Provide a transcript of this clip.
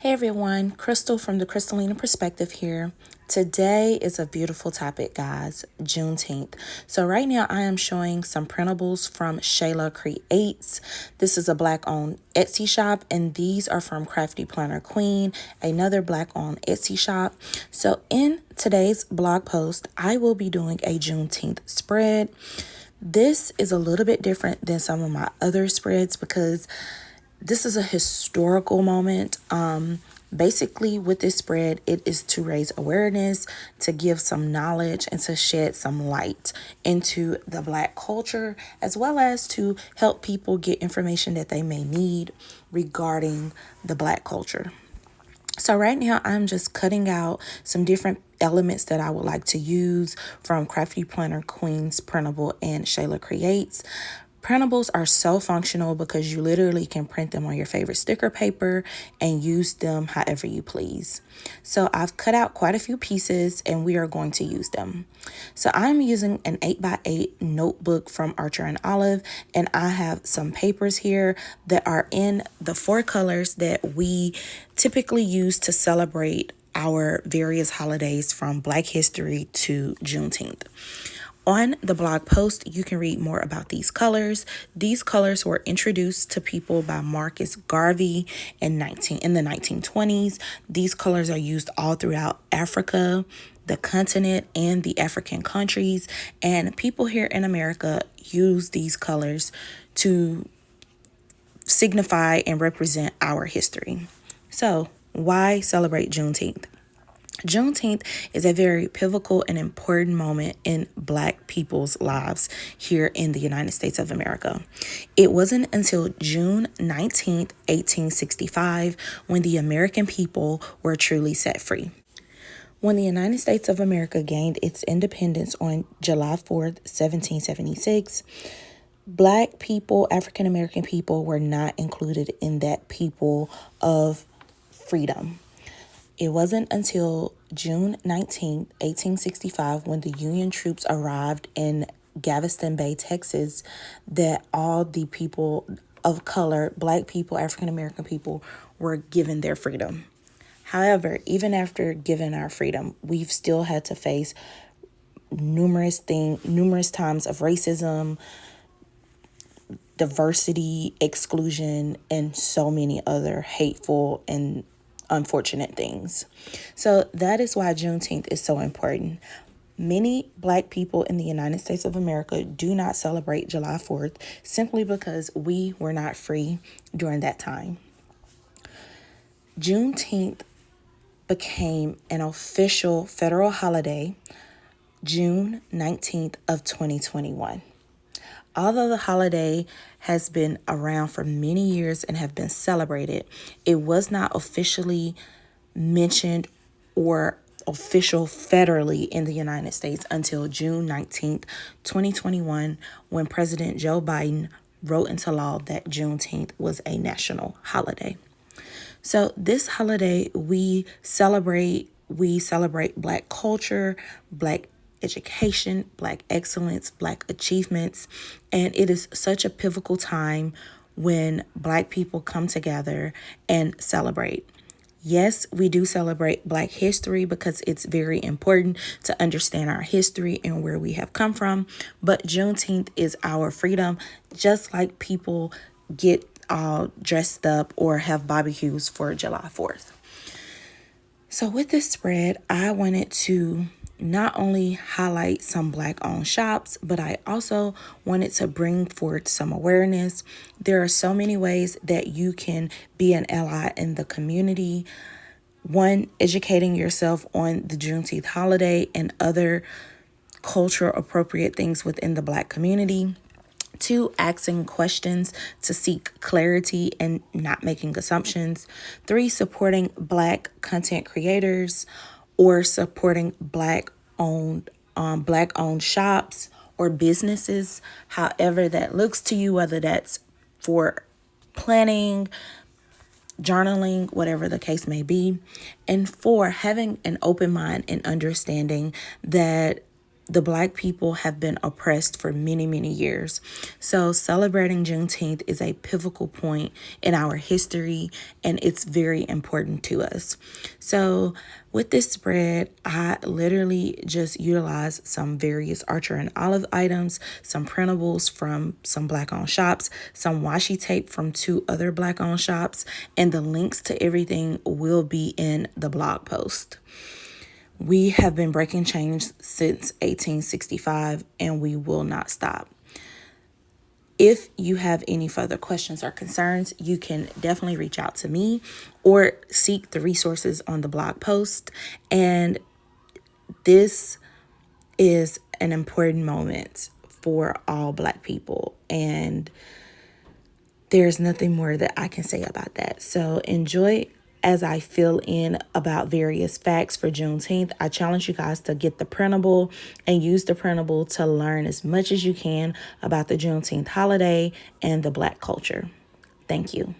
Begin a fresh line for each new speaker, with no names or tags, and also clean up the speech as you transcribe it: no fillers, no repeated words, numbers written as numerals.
Hey everyone, Crystal from the Crystalina Perspective here. Today is a beautiful topic, guys, Juneteenth. So right now I am showing some printables from Shayla Creates. This is a Black-owned Etsy shop, and these are from Crafty Planner Queen, another Black-owned Etsy shop. So in today's blog post, I will be doing a Juneteenth spread. This is a little bit different than some of my other spreads because this is a historical moment. Basically, with this spread, it is to raise awareness, to give some knowledge, and to shed some light into the Black culture, as well as to help people get information that they may need regarding the Black culture. So right now, I'm just cutting out some different elements that I would like to use from Crafty Planner Queen's printable and Shayla Creates. Printables are so functional because you literally can print them on your favorite sticker paper and use them however you please. So I've cut out quite a few pieces and we are going to use them. So I'm using an 8x8 notebook from Archer and Olive, and I have some papers here that are in the 4 colors that we typically use to celebrate our various holidays from Black History to Juneteenth. On the blog post, you can read more about these colors. These colors were introduced to people by Marcus Garvey in the 1920s. These colors are used all throughout Africa, the continent, and the African countries. And people here in America use these colors to signify and represent our history. So, why celebrate Juneteenth? Juneteenth is a very pivotal and important moment in Black people's lives here in the United States of America. It wasn't until June 19th, 1865, when the American people were truly set free. When the United States of America gained its independence on July 4th, 1776, Black people, African American people, were not included in that people of freedom. It wasn't until June 19, 1865, when the Union troops arrived in Galveston Bay, Texas, that all the people of color, Black people, African American people, were given their freedom. However, even after giving our freedom, we've still had to face numerous times of racism, diversity, exclusion, and so many other hateful and unfortunate things. So that is why Juneteenth is so important. Many Black people in the United States of America do not celebrate July 4th simply because we were not free during that time. Juneteenth became an official federal holiday June 19th of 2021. Although the holiday has been around for many years and have been celebrated, it was not officially mentioned or official federally in the United States until June 19th, 2021, when President Joe Biden wrote into law that Juneteenth was a national holiday. So this holiday, we celebrate Black culture, Black education, Black excellence, Black achievements, and it is such a pivotal time when Black people come together and celebrate. Yes, we do celebrate Black history because it's very important to understand our history and where we have come from, but Juneteenth is our freedom, just like people get all dressed up or have barbecues for July 4th. So with this spread, I wanted to not only highlight some Black-owned shops, but I also wanted to bring forth some awareness. There are so many ways that you can be an ally in the community. One, educating yourself on the Juneteenth holiday and other cultural appropriate things within the Black community. 2, asking questions to seek clarity and not making assumptions. 3, supporting Black content creators or supporting Black-owned shops or businesses, however that looks to you, whether that's for planning, journaling, whatever the case may be. And 4, having an open mind and understanding that the Black people have been oppressed for many, many years. So celebrating Juneteenth is a pivotal point in our history, and it's very important to us. So with this spread, I literally just utilized some various Archer and Olive items, some printables from some Black-owned shops, some washi tape from 2 other Black-owned shops, and the links to everything will be in the blog post. We have been breaking chains since 1865, and we will not stop. If you have any further questions or concerns, you can definitely reach out to me or seek the resources on the blog post. And this is an important moment for all Black people, and there's nothing more that I can say about that. So enjoy as I fill in about various facts for Juneteenth. I challenge you guys to get the printable and use the printable to learn as much as you can about the Juneteenth holiday and the Black culture. Thank you.